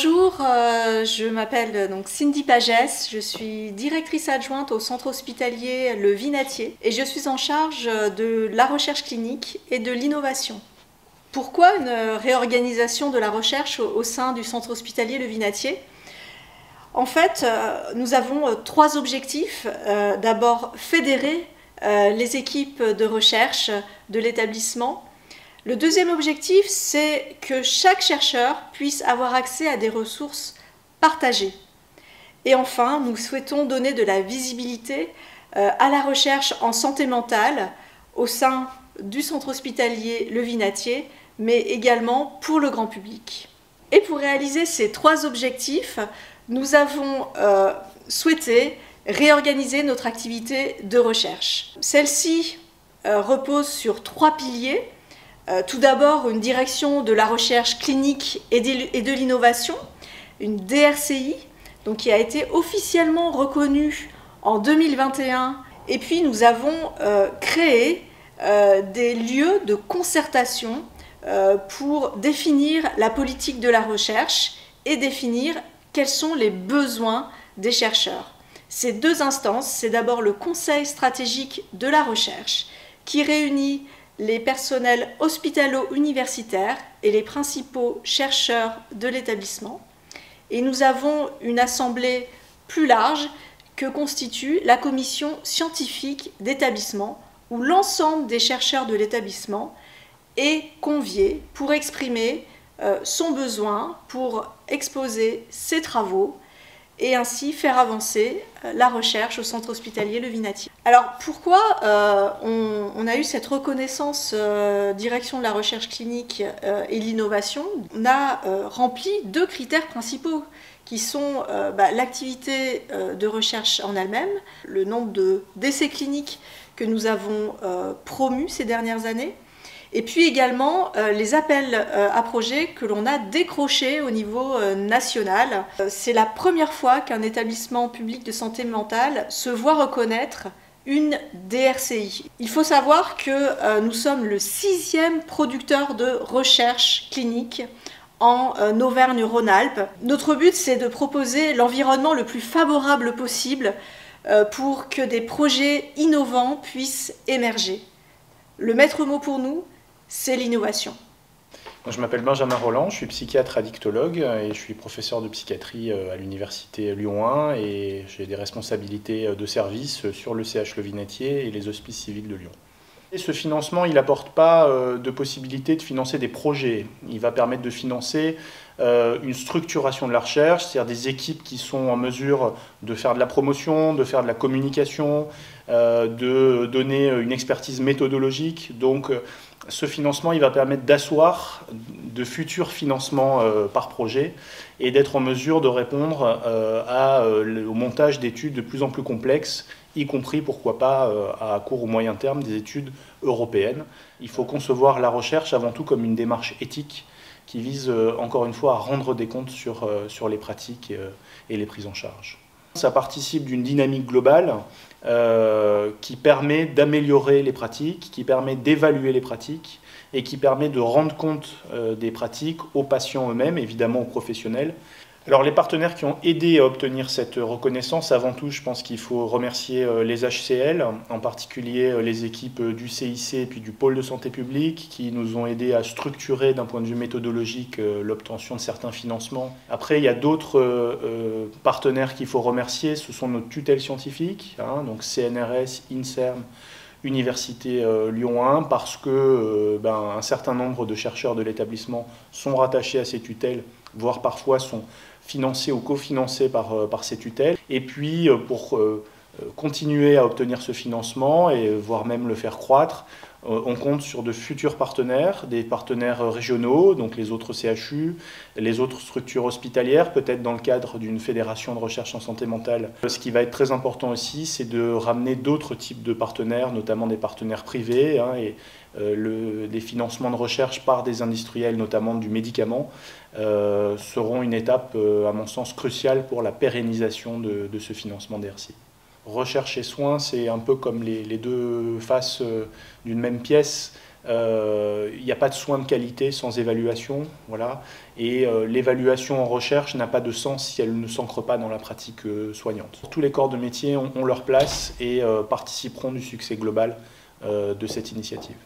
Bonjour, je m'appelle donc Cindy Pagès, je suis directrice adjointe au centre hospitalier Le Vinatier et je suis en charge de la recherche clinique et de l'innovation. Pourquoi une réorganisation de la recherche au sein du centre hospitalier Le Vinatier? En fait, nous avons trois objectifs. D'abord, fédérer les équipes de recherche de l'établissement. Le deuxième objectif, c'est que chaque chercheur puisse avoir accès à des ressources partagées. Et enfin, nous souhaitons donner de la visibilité à la recherche en santé mentale au sein du centre hospitalier Le Vinatier, mais également pour le grand public. Et pour réaliser ces trois objectifs, nous avons souhaité réorganiser notre activité de recherche. Celle-ci repose sur trois piliers. Tout d'abord, une direction de la recherche clinique et de l'innovation, une DRCI, donc qui a été officiellement reconnue en 2021. Et puis, nous avons créé des lieux de concertation pour définir la politique de la recherche et définir quels sont les besoins des chercheurs. Ces deux instances, c'est d'abord le Conseil stratégique de la recherche qui réunit les personnels hospitalo-universitaires et les principaux chercheurs de l'établissement. Et nous avons une assemblée plus large que constitue la commission scientifique d'établissement, où l'ensemble des chercheurs de l'établissement est convié pour exprimer son besoin, pour exposer ses travaux et ainsi faire avancer la recherche au centre hospitalier Le Vinatier. Alors pourquoi on a eu cette reconnaissance direction de la recherche clinique et l'innovation? On a rempli deux critères principaux qui sont l'activité de recherche en elle-même, le nombre d'essais cliniques que nous avons promus ces dernières années, et puis également les appels à projets que l'on a décrochés au niveau national. C'est la première fois qu'un établissement public de santé mentale se voit reconnaître une DRCI. Il faut savoir que nous sommes le 6e producteur de recherche clinique en Auvergne-Rhône-Alpes. Notre but, c'est de proposer l'environnement le plus favorable possible pour que des projets innovants puissent émerger. Le maître mot pour nous, c'est l'innovation. Je m'appelle Benjamin Roland, je suis psychiatre addictologue et je suis professeur de psychiatrie à l'université Lyon 1 et j'ai des responsabilités de service sur le CH Le Vinatier et les hospices civils de Lyon. Et ce financement, il n'apporte pas de possibilité de financer des projets. Il va permettre de financer une structuration de la recherche, c'est-à-dire des équipes qui sont en mesure de faire de la promotion, de faire de la communication, de donner une expertise méthodologique. Donc ce financement, il va permettre d'asseoir de futurs financements par projet et d'être en mesure de répondre au montage d'études de plus en plus complexes, y compris, pourquoi pas, à court ou moyen terme, des études européennes. Il faut concevoir la recherche avant tout comme une démarche éthique qui vise, encore une fois, à rendre des comptes sur les pratiques et les prises en charge. Ça participe d'une dynamique globale qui permet d'améliorer les pratiques, qui permet d'évaluer les pratiques et qui permet de rendre compte des pratiques aux patients eux-mêmes, évidemment aux professionnels. Alors les partenaires qui ont aidé à obtenir cette reconnaissance, avant tout je pense qu'il faut remercier les HCL, en particulier les équipes du CIC et puis du pôle de santé publique qui nous ont aidés à structurer d'un point de vue méthodologique l'obtention de certains financements. Après il y a d'autres partenaires qu'il faut remercier, ce sont nos tutelles scientifiques, donc CNRS, INSERM, Université Lyon 1, parce que un certain nombre de chercheurs de l'établissement sont rattachés à ces tutelles, voire parfois sont financés ou cofinancés par ces tutelles. Et puis pour continuer à obtenir ce financement et voire même le faire croître, on compte sur de futurs partenaires, des partenaires régionaux, donc les autres CHU, les autres structures hospitalières, peut-être dans le cadre d'une fédération de recherche en santé mentale. Ce qui va être très important aussi, c'est de ramener d'autres types de partenaires, notamment des partenaires privés, et des financements de recherche par des industriels, notamment du médicament, seront une étape, à mon sens, cruciale pour la pérennisation de ce financement DRCI. Recherche et soins, c'est un peu comme les deux faces d'une même pièce. Il n'y a pas de soins de qualité sans évaluation, voilà. Et l'évaluation en recherche n'a pas de sens si elle ne s'ancre pas dans la pratique soignante. Tous les corps de métier ont leur place et participeront du succès global de cette initiative.